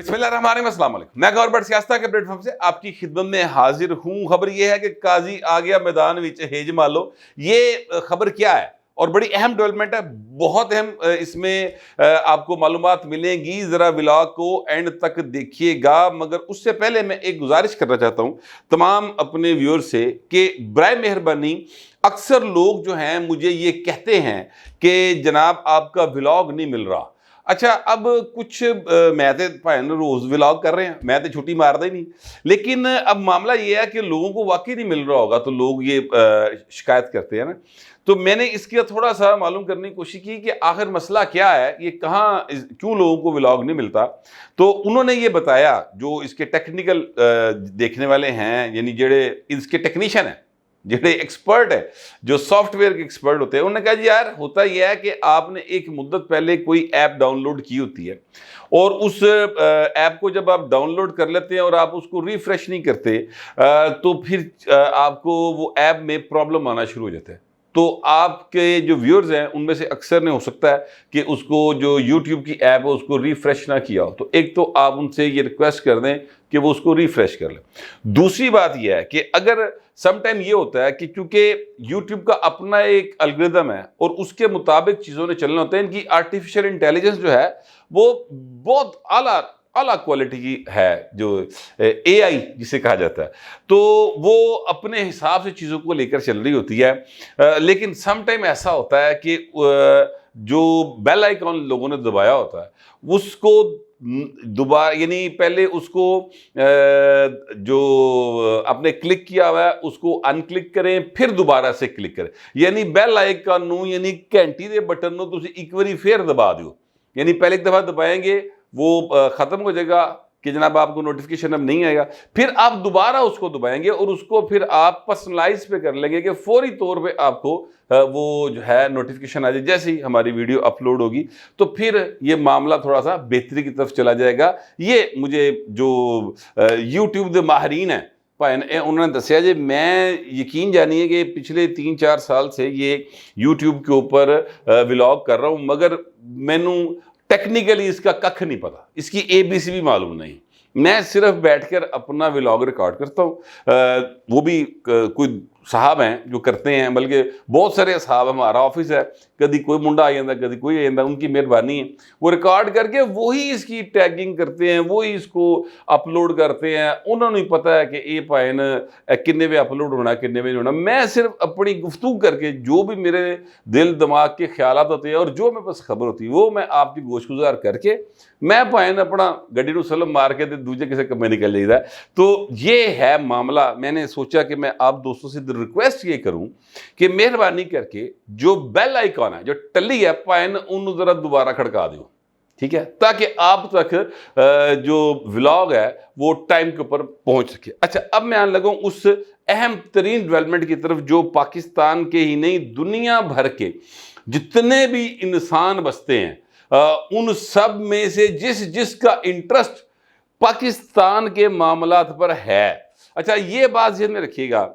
بسم اللہ الرحمن الرحیم، السلام علیکم۔ میں گور بٹ سیاستہ کے پلیٹ فارم سے آپ کی خدمت میں حاضر ہوں۔ خبر یہ ہے کہ قاضی آ گیا میدان وچ ہیج مالو۔ یہ خبر کیا ہے اور بڑی اہم ڈیولپمنٹ ہے، بہت اہم، اس میں آپ کو معلومات ملیں گی۔ ذرا ولاگ کو اینڈ تک دیکھیے گا، مگر اس سے پہلے میں ایک گزارش کرنا چاہتا ہوں تمام اپنے ویور سے کہ برائے مہربانی اکثر لوگ جو ہیں مجھے یہ کہتے ہیں کہ جناب آپ کا ولاگ نہیں مل رہا۔ اچھا، اب کچھ میں تو روز ولاگ کر رہے ہیں، میں تو چھٹی مارتا ہی نہیں، لیکن اب معاملہ یہ ہے کہ لوگوں کو واقعی نہیں مل رہا ہوگا تو لوگ یہ شکایت کرتے ہیں نا۔ تو میں نے اس کا تھوڑا سا معلوم کرنے کی کوشش کی کہ آخر مسئلہ کیا ہے، یہ کہاں کیوں لوگوں کو ولاگ نہیں ملتا۔ تو انہوں نے یہ بتایا، جو اس کے ٹیکنیکل دیکھنے والے ہیں، یعنی جڑے اس کے ٹیکنیشین ہیں، جڑے ایکسپرٹ ہے، جو سافٹ ویئر کے ایکسپرٹ ہوتے ہیں، انہوں نے کہا جی یار ہوتا یہ ہے کہ آپ نے ایک مدت پہلے کوئی ایپ ڈاؤن لوڈ کی ہوتی ہے، اور اس ایپ کو جب آپ ڈاؤن لوڈ کر لیتے ہیں اور آپ اس کو ریفریش نہیں کرتے تو پھر آپ کو وہ ایپ میں پرابلم آنا شروع ہو جاتا ہے۔ تو آپ کے جو ویورز ہیں ان میں سے اکثر نے ہو سکتا ہے کہ اس کو جو یوٹیوب کی ایپ ہے اس کو ریفریش نہ کیا ہو، تو ایک تو آپ ان سے یہ ریکویسٹ کر دیں کہ وہ اس کو ریفریش کر لیں۔ دوسری بات یہ ہے کہ اگر سم ٹائم یہ ہوتا ہے کہ کیونکہ یوٹیوب کا اپنا ایک الگوریدم ہے اور اس کے مطابق چیزوں نے چلنا ہوتا ہے، ان کی آرٹیفیشل انٹیلیجنس جو ہے وہ بہت اعلیٰ کوالٹی کی ہے، جو اے آئی جسے کہا جاتا ہے، تو وہ اپنے حساب سے چیزوں کو لے کر چل رہی ہوتی ہے۔ لیکن سم ٹائم ایسا ہوتا ہے کہ جو بیل آئیکن لوگوں نے دبایا ہوتا ہے اس کو دوبارہ، یعنی پہلے اس کو جو آپ نے کلک کیا ہوا ہے اس کو ان کلک کریں، پھر دوبارہ سے کلک کریں، یعنی بیل آئیکن نو، یعنی گھنٹی دے بٹن نو تسی ایک باری پھر دبا دیو، یعنی پہلے ایک دفعہ دبائیں گے وہ ختم ہو جائے گا کہ جناب آپ کو نوٹیفیکیشن اب نہیں آئے گا، پھر آپ دوبارہ اس کو دبائیں گے اور اس کو پھر آپ پرسنلائز پہ کر لیں گے کہ فوری طور پہ آپ کو وہ جو ہے نوٹیفیکیشن آ جائے جیسے ہی ہماری ویڈیو اپلوڈ ہوگی، تو پھر یہ معاملہ تھوڑا سا بہتری کی طرف چلا جائے گا۔ یہ مجھے جو یوٹیوب دے ماہرین ہیں انہوں نے دسیا جی، میں یقین جانیے کہ پچھلے 3-4 سال سے یہ یوٹیوب کے اوپر ولاگ کر رہا ہوں، مگر مینوں ٹیکنیکلی اس کا ککھ نہیں پتا، اس کی اے بی سی بھی معلوم نہیں۔ میں صرف بیٹھ کر اپنا ولاگ ریکارڈ کرتا ہوں، وہ بھی کوئی صاحب ہیں جو کرتے ہیں، بلکہ بہت سارے صاحب، ہمارا آفس ہے، کدی کوئی منڈا آ جاتا ہے، کدی کوئی آ جاتا ہے، ان کی مہربانی ہے، وہ ریکارڈ کر کے وہی اس کی ٹیگنگ کرتے ہیں، وہی اس کو اپلوڈ کرتے ہیں۔ انہوں نے پتہ ہے کہ یہ پائن کنے میں اپلوڈ ہونا، کنے میں نہیں ہونا۔ میں صرف اپنی گفتگو کر کے جو بھی میرے دل دماغ کے خیالات ہوتے ہیں اور جو میرے پاس خبر ہوتی ہے وہ میں آپ کی گوش گزار کر کے میں پائن اپنا گڈی نو سلم مار کے دوجے کسی کمے نکل جائے۔ تو یہ ہے معاملہ۔ میں نے سوچا کہ میں آپ دوستوں سے ریکویسٹ یہ کروں کہ مہربانی کر کے جو بیل آئیکن ہے، جو ٹلی ہے پائن، انہوں ذرا دوبارہ کھڑکا دیو، ٹھیک ہے، تاکہ آپ تک جو ولاگ ہے وہ ٹائم کے اوپر پہنچ سکے۔ اچھا، اب میں آنے لگا ہوں اس اہم ترین ڈیولپمنٹ کی طرف جو پاکستان کے ہی نہیں دنیا بھر کے جتنے بھی انسان بستے ہیں ان سب میں سے جس کا انٹرسٹ پاکستان کے معاملات پر ہے۔ اچھا، یہ بات ذہن میں رکھیے گا،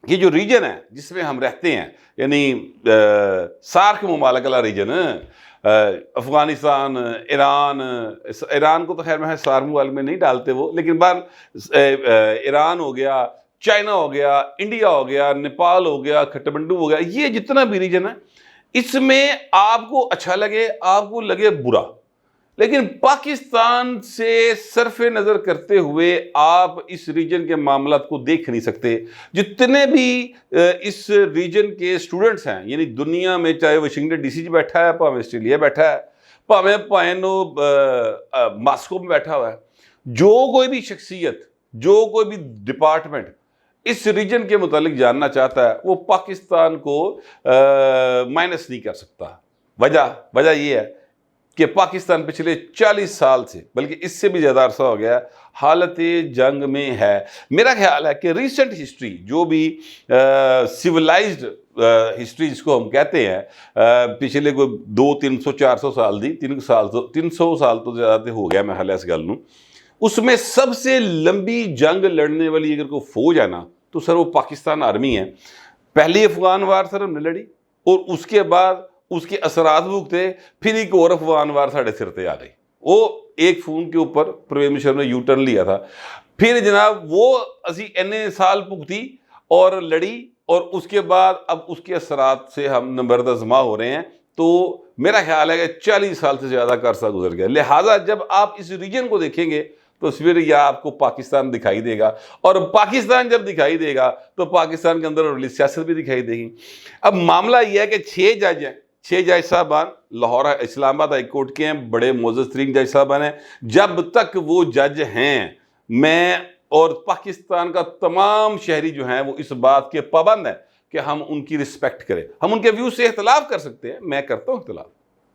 یہ جو ریجن ہے جس میں ہم رہتے ہیں، یعنی سارک ممالک والا ریجن، افغانستان، ایران کو تو خیر میں سارک ممالک میں نہیں ڈالتے وہ، لیکن ایران ہو گیا، چائنا ہو گیا، انڈیا ہو گیا، نیپال ہو گیا، کھٹمنڈو ہو گیا، یہ جتنا بھی ریجن ہے اس میں آپ کو اچھا لگے، آپ کو لگے برا، لیکن پاکستان سے صرف نظر کرتے ہوئے آپ اس ریجن کے معاملات کو دیکھ نہیں سکتے۔ جتنے بھی اس ریجن کے اسٹوڈنٹس ہیں، یعنی دنیا میں، چاہے واشنگٹن ڈی سی بیٹھا ہے، پاویں آسٹریلیا بیٹھا ہے، پاویں ماسکو میں بیٹھا ہوا ہے، جو کوئی بھی شخصیت، جو کوئی بھی ڈپارٹمنٹ اس ریجن کے متعلق جاننا چاہتا ہے وہ پاکستان کو مائنس نہیں کر سکتا۔ وجہ یہ ہے کہ پاکستان پچھلے 40 سال سے، بلکہ اس سے بھی زیادہ عرصہ ہو گیا، حالت جنگ میں ہے۔ میرا خیال ہے کہ ریسنٹ ہسٹری، جو بھی سیولائزڈ ہسٹری جس کو ہم کہتے ہیں، پچھلے کوئی 200-300-400 سال دی، 300 سال تو زیادہ ہو گیا میں حال اس گل نوں، اس میں سب سے لمبی جنگ لڑنے والی اگر کوئی فوج ہے نا تو سر وہ پاکستان آرمی ہے۔ پہلی افغان وار سر ہم نے لڑی، اور اس کے بعد اس کے اثرات بھگتے، پھر ایک اور افغان وار ساڑھے سر تے آ گئی، وہ ایک فون کے اوپر پرویز مشرف نے یو ٹرن لیا تھا. پھر جناب وہ اسی اینے سال بھگتی اور لڑی, اور اس کے بعد اب اس کے اثرات سے ہم نمبردہ زما ہو رہے ہیں. تو میرا خیال ہے کہ 40 سال سے زیادہ کا عرصہ گزر گیا. لہٰذا جب آپ اس ریجن کو دیکھیں گے تو پھر یا آپ کو پاکستان دکھائی دے گا, اور پاکستان جب دکھائی دے گا تو پاکستان کے اندر اور سیاست بھی دکھائی دے گی. اب معاملہ یہ ہے کہ 6 جج ہیں, 6 جج صاحبان لاہور اسلام آباد ہائی کورٹ کے ہیں, بڑے معزز ترین جج صاحبان ہیں. جب تک وہ جج ہیں میں اور پاکستان کا تمام شہری جو ہیں وہ اس بات کے پابند ہیں کہ ہم ان کی رسپیکٹ کریں. ہم ان کے ویو سے اختلاف کر سکتے ہیں, میں کرتا ہوں اختلاف,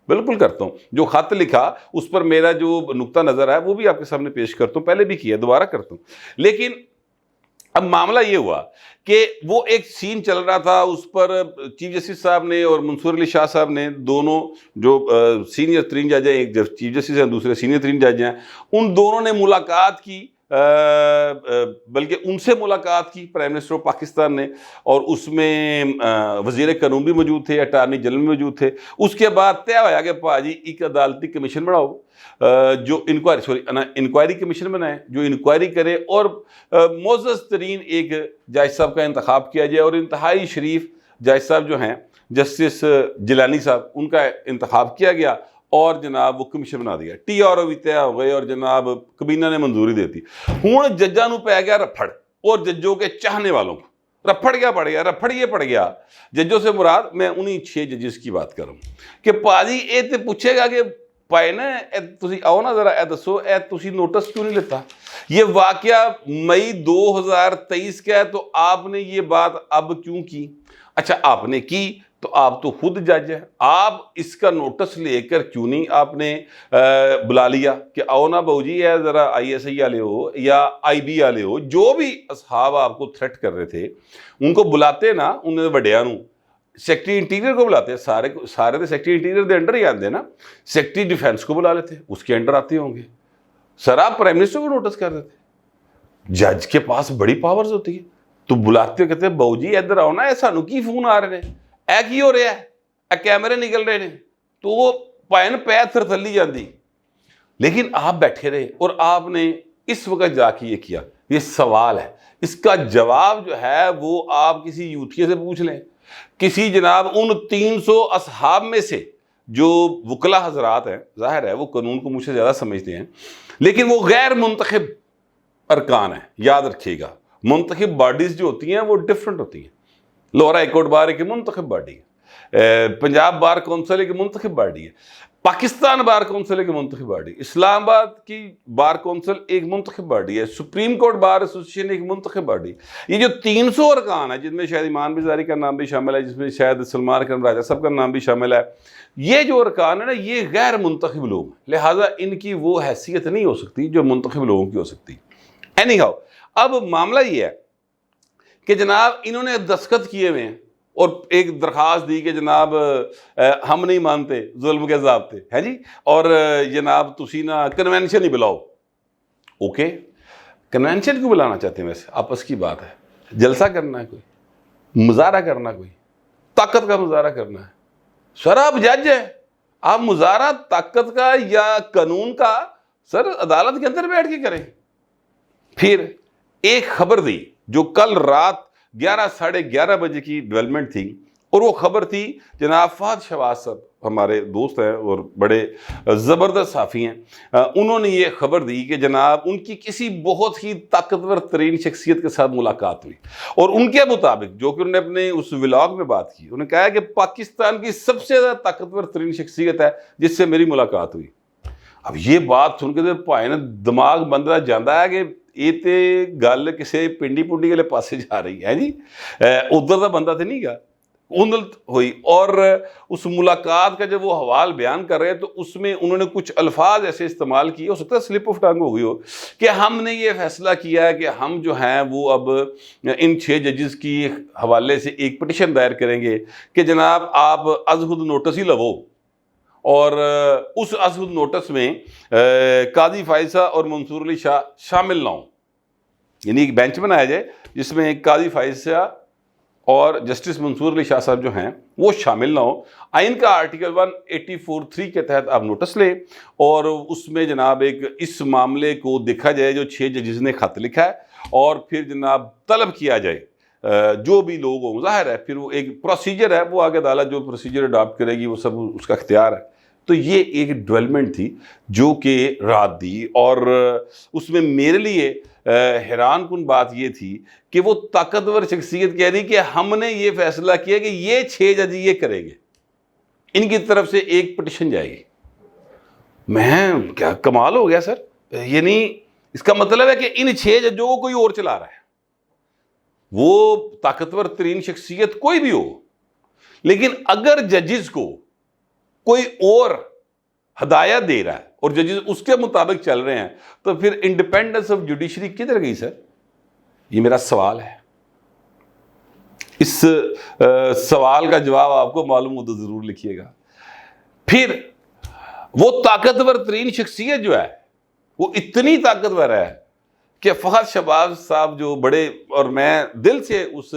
بالکل کرتا ہوں. جو خط لکھا اس پر میرا جو نقطہ نظر ہے وہ بھی آپ کے سامنے پیش کرتا ہوں, پہلے بھی کیا, دوبارہ کرتا ہوں. لیکن اب معاملہ یہ ہوا کہ وہ ایک سین چل رہا تھا, اس پر چیف جسٹس صاحب نے اور منصور علی شاہ صاحب نے, دونوں جو سینئر ترین جج ہیں, ایک چیف جسٹس ہیں دوسرے سینئر ترین جج ہیں, ان دونوں نے ملاقات کی, بلکہ ان سے ملاقات کی پرائم منسٹر آف پاکستان نے, اور اس میں وزیر قانون بھی موجود تھے, اٹارنی جنرل بھی موجود تھے. اس کے بعد طے ہوا کہ پاجی ایک عدالتی کمیشن بناؤ جو انکوائری کمیشن بنائے جو انکوائری کرے, اور معزز ترین ایک جج صاحب کا انتخاب کیا جائے, اور انتہائی شریف جج صاحب جو ہیں جسٹس جیلانی صاحب, ان کا انتخاب کیا گیا, اور جناب وہ کمیشن بنا دیا. ٹی آر او بھی طے ہو گئے, اور جناب کابینہ نے منظوری دیتی. ہوں ججاں نو پی گیا رفڑ, اور ججوں کے چاہنے والوں کو رفڑ کیا پڑ گیا, رفڑ یہ پڑ گیا ججوں سے مراد میں انہی 6 ججز کی بات کروں کہ پاجی اے تے پوچھے گا کہ پائے نا تسی آؤ نا ذرا اے دسو اے تسی نوٹس کیوں نہیں لیتا. یہ واقعہ مئی 2023 کا ہے, تو آپ نے یہ بات اب کیوں کی؟ اچھا آپ نے کی تو آپ تو خود جج ہیں, آپ اس کا نوٹس لے کر کیوں نہیں آپ نے بلا لیا کہ آؤ نا بہو جی ہے ذرا آئی ایس آئی والے ہو یا آئی بی والے ہو, جو بھی اصحاب آپ کو تھریٹ کر رہے تھے ان کو بلاتے نا, انہیں وڈیاں نو, سیکٹری انٹیریئر کو بلاتے, سارے تو سیکٹری انٹیریئر دے انڈر ہی آتے نا, سیکٹری ڈیفینس کو بلا لیتے, اس کے انڈر آتے ہوں گے. سر آپ پرائم منسٹر کو نوٹس کر دیتے, جج کے پاس بڑی پاورز ہوتی ہے, تو بلاتے کہتے ہیں بہو جی ادھر آؤ نا, ایسا نو کی فون آ رہے ہیں, اے کی ہو رہا ہے, اے کیمرے نکل رہے ہیں, تو وہ پائن پیر تھر تھلی جاندی. لیکن آپ بیٹھے رہے اور آپ نے اس وقت جا کے یہ کیا. یہ سوال ہے, اس کا جواب جو ہے وہ آپ کسی یوتھیے سے پوچھ لیں, کسی جناب ان 300 اصحاب میں سے جو وکلا حضرات ہیں, ظاہر ہے وہ قانون کو مجھ سے زیادہ سمجھتے ہیں, لیکن وہ غیر منتخب ارکان ہیں. یاد رکھیے گا, منتخب باڈیز جو ہوتی ہیں وہ ڈیفرنٹ ہوتی ہیں. لاہور ہائی کورٹ بار ایک منتخب باڈی ہے, پنجاب بار کونسل ایک منتخب باڈی ہے, پاکستان بار کونسل ایک منتخب باڈی, اسلام آباد کی بار کونسل ایک منتخب باڈی ہے, سپریم کورٹ بار ایسوسیشن ایک منتخب باڈی. یہ جو 300 ارکان ہیں جن میں شاید ایمان بزاری کا نام بھی شامل ہے, جس میں شاید سلمان کرم راجہ صاحب کا نام بھی شامل ہے, یہ جو ارکان ہے نا یہ غیر منتخب لوگ ہیں, لہٰذا ان کی وہ حیثیت نہیں ہو سکتی جو منتخب لوگوں کی ہو سکتی. اینی ہاؤ, اب معاملہ یہ ہے کہ جناب انہوں نے دستخط کیے ہوئے ہیں اور ایک درخواست دی کہ جناب ہم نہیں مانتے ظلم کے ضابطے ہے جی, اور جناب تسی نا کنونشن ہی بلاؤ. اوکے, کنونشن کیوں بلانا چاہتے ہیں؟ ویسے آپس کی بات ہے, جلسہ کرنا ہے, کوئی مظاہرہ کرنا, کوئی طاقت کا مظاہرہ کرنا ہے. سر آپ جج ہیں, آپ مظاہرہ طاقت کا یا قانون کا سر عدالت کے اندر بیٹھ کے کریں. پھر ایک خبر دی جو کل رات 11:30 بجے کی ڈیولپمنٹ تھی, اور وہ خبر تھی جناب فہد شہباز صاحب, ہمارے دوست ہیں اور بڑے زبردست صحافی ہیں, انہوں نے یہ خبر دی کہ جناب ان کی کسی بہت ہی طاقتور ترین شخصیت کے ساتھ ملاقات ہوئی, اور ان کے مطابق جو کہ انہوں نے اپنے اس ولاگ میں بات کی, انہوں نے کہا کہ پاکستان کی سب سے زیادہ طاقتور ترین شخصیت ہے جس سے میری ملاقات ہوئی. اب یہ بات سن کے پائے نا دماغ بندہ جانا ہے کہ یہ تے گل کسی پنڈی پنڈی والے پاسے جا رہی ہے جی, ادھر کا بندہ تو نہیں گا. اندلت ہوئی, اور اس ملاقات کا جب وہ حوال بیان کر رہے تو اس میں انہوں نے کچھ الفاظ ایسے استعمال کیے, ہو سکتا ہے سلپ آف ٹنگ ہو گئی ہو, کہ ہم نے یہ فیصلہ کیا ہے کہ ہم جو ہیں وہ اب ان 6 ججز کی حوالے سے ایک پٹیشن دائر کریں گے کہ جناب آپ از خود نوٹس ہی لو, اور اس از خود نوٹس میں قاضی فائزہ اور منصور علی شاہ شامل نہ ہوں. یعنی ایک بینچ بنایا جائے جس میں قاضی فائزہ اور جسٹس منصور علی شاہ صاحب جو ہیں وہ شامل نہ ہو. آئین کا آرٹیکل 184(3) کے تحت آپ نوٹس لیں اور اس میں جناب ایک اس معاملے کو دیکھا جائے جو 6 ججز نے خط لکھا ہے, اور پھر جناب طلب کیا جائے جو بھی لوگ ہوں. ظاہر ہے پھر وہ ایک پروسیجر ہے, وہ آگے عدالت جو پروسیجر اڈاپٹ کرے گی وہ سب اس کا اختیار ہے. تو یہ ایک ڈیولپمنٹ تھی جو کہ رات دی, اور اس میں میرے لیے حیران کن بات یہ تھی کہ وہ طاقتور شخصیت کہہ رہی کہ ہم نے یہ فیصلہ کیا کہ یہ 6 جج یہ کریں گے, ان کی طرف سے ایک پٹیشن جائے گی. میں کیا کمال ہو گیا سر, یعنی اس کا مطلب ہے کہ ان 6 ججوں کو کوئی اور چلا رہا ہے. وہ طاقتور ترین شخصیت کوئی بھی ہو, لیکن اگر ججز کو کوئی اور ہدایت دے رہا ہے اور ججز اس کے مطابق چل رہے ہیں تو پھر انڈیپینڈنس آف جوڈیشری کدھر گئی سر؟ یہ میرا سوال ہے. اس سوال کا جواب آپ کو معلوم ہو تو ضرور لکھیے گا. پھر وہ طاقتور ترین شخصیت جو ہے وہ اتنی طاقتور ہے کہ فہد شہباز صاحب جو بڑے, اور میں دل سے اس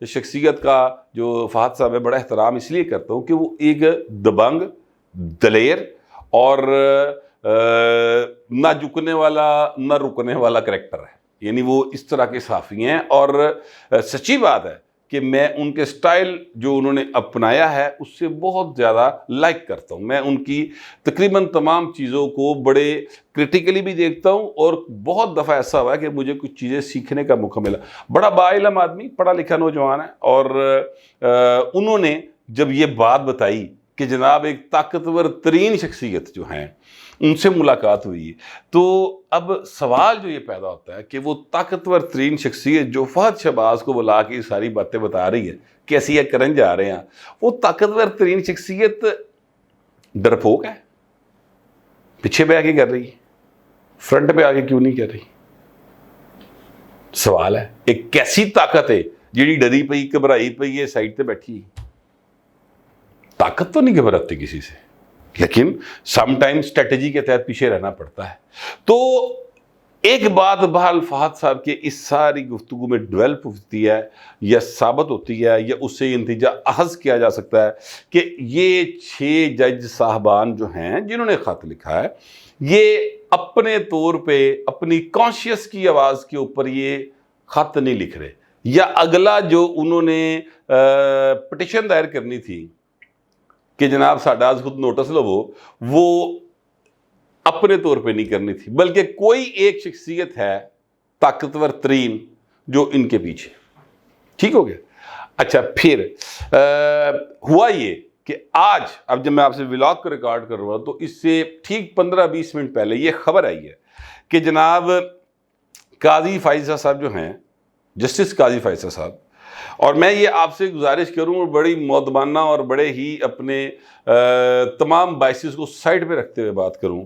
شخصیت کا جو فہد صاحب ہے بڑا احترام اس لیے کرتا ہوں کہ وہ ایک دبنگ, دلیر اور نہ جھکنے والا نہ رکنے والا کریکٹر ہے. یعنی وہ اس طرح کے صحافی ہیں, اور سچی بات ہے کہ میں ان کے سٹائل جو انہوں نے اپنایا ہے اس سے بہت زیادہ لائک کرتا ہوں. میں ان کی تقریباً تمام چیزوں کو بڑے کرٹیکلی بھی دیکھتا ہوں, اور بہت دفعہ ایسا ہوا ہے کہ مجھے کچھ چیزیں سیکھنے کا موقع ملا. بڑا باعلم آدمی, پڑھا لکھا نوجوان ہے, اور انہوں نے جب یہ بات بتائی کہ جناب ایک طاقتور ترین شخصیت جو ہیں ان سے ملاقات ہوئی, تو اب سوال جو یہ پیدا ہوتا ہے کہ وہ طاقتور ترین شخصیت جو فہد شہباز کو بلا کے ساری باتیں بتا رہی ہے کیسی یہ کرن جا رہے ہیں, وہ طاقتور ترین شخصیت ڈرپوک ہے, پیچھے پہ آگے کر رہی ہے, فرنٹ پہ آگے کیوں نہیں کر رہی؟ سوال ہے. ایک کیسی طاقت ہے جیڑی ڈری پئی گھبرائی پئی ہے سائڈ پہ بیٹھی؟ طاقت تو نہیں گھبراتی کسی سے, لیکن سم ٹائم اسٹریٹجی کے تحت پیچھے رہنا پڑتا ہے. تو ایک بات بہرحال فہد صاحب کے اس ساری گفتگو میں ڈیولپ ہوتی ہے یا ثابت ہوتی ہے, یا اس سے یہ نتیجہ اخذ کیا جا سکتا ہے کہ یہ 6 جج صاحبان جو ہیں جنہوں نے خط لکھا ہے, یہ اپنے طور پہ اپنی کانشیس کی آواز کے اوپر یہ خط نہیں لکھ رہے, یا اگلا جو انہوں نے پٹیشن دائر کرنی تھی کہ جناب ساڈا خود نوٹس لو, وہ اپنے طور پہ نہیں کرنی تھی, بلکہ کوئی ایک شخصیت ہے طاقتور ترین جو ان کے پیچھے. ٹھیک ہو گیا. اچھا, پھر ہوا یہ کہ آج اب جب میں آپ سے ولاگ کو ریکارڈ کر رہا ہوں تو اس سے ٹھیک 15-20 منٹ پہلے یہ خبر آئی ہے کہ جناب قاضی فائزہ صاحب جو ہیں, جسٹس قاضی فائزہ صاحب, اور میں یہ آپ سے گزارش کروں بڑی مؤدبانہ اور بڑے ہی اپنے تمام بائسز کو سائڈ پہ رکھتے ہوئے بات کروں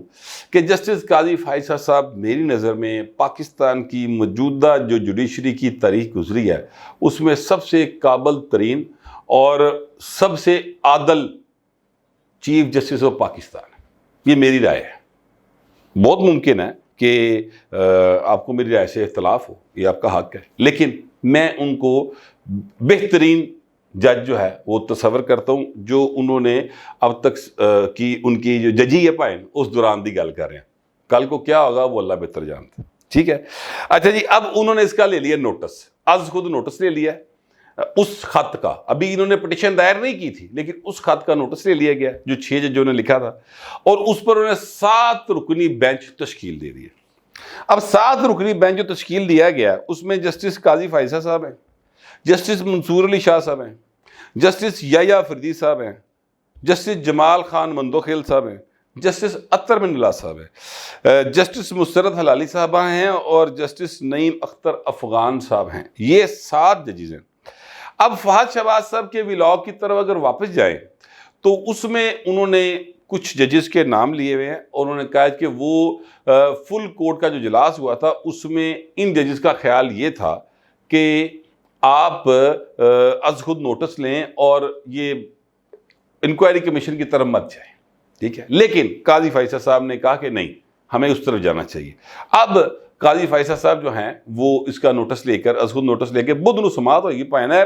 کہ جسٹس قاضی فائزہ صاحب میری نظر میں پاکستان کی موجودہ جو جوڈیشری کی تاریخ گزری ہے اس میں سب سے قابل ترین اور سب سے عادل چیف جسٹس آف پاکستان ہے. یہ میری رائے ہے. بہت ممکن ہے کہ آپ کو میری رائے سے اختلاف ہو, یہ آپ کا حق ہے, لیکن میں ان کو بہترین جج جو ہے وہ تصور کرتا ہوں جو انہوں نے اب تک کی ان کی جو ججی پائن اس دوران دی گل کر رہے ہیں. کل کو کیا ہوگا وہ اللہ بہتر جانتا ہے. ٹھیک ہے. اچھا جی, اب انہوں نے اس کا لے لیا نوٹس, از خود نوٹس لے لیا اس خط کا. ابھی انہوں نے پٹیشن دائر نہیں کی تھی لیکن اس خط کا نوٹس لے لیا گیا جو 6 ججوں نے لکھا تھا, اور اس پر انہوں نے 7 رکنی بینچ تشکیل دے دی ہے. اب 7 رکنی بینچ جو تشکیل دیا گیا اس میں جسٹس قاضی فائزہ صاحب ہیں, جسٹس منصور علی شاہ صاحب ہیں, جسٹس یحییٰ فریدی صاحب ہیں, جسٹس جمال خان مندوخیل صاحب ہیں, جسٹس اطہر بن اللہ صاحب ہیں, جسٹس مسرت حلالی صاحبہ ہیں, اور جسٹس نعیم اختر افغان صاحب ہیں. یہ 7 ججز ہیں. اب فہد شہباز صاحب کے ولاگ کی طرف اگر واپس جائیں تو اس میں انہوں نے کچھ ججز کے نام لیے ہوئے ہیں, اور انہوں نے کہا کہ وہ فل کورٹ کا جو اجلاس ہوا تھا اس میں ان ججز کا خیال یہ تھا کہ آپ از خود نوٹس لیں اور یہ انکوائری کمیشن کی طرف مت جائیں. ٹھیک ہے. لیکن قاضی فائزہ صاحب نے کہا کہ نہیں, ہمیں اس طرف جانا چاہیے. اب قاضی فائزہ صاحب جو ہیں وہ اس کا نوٹس لے کر از خود نوٹس لے کے بدھ نو سماعت ہوئی پائنا ہے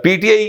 PTI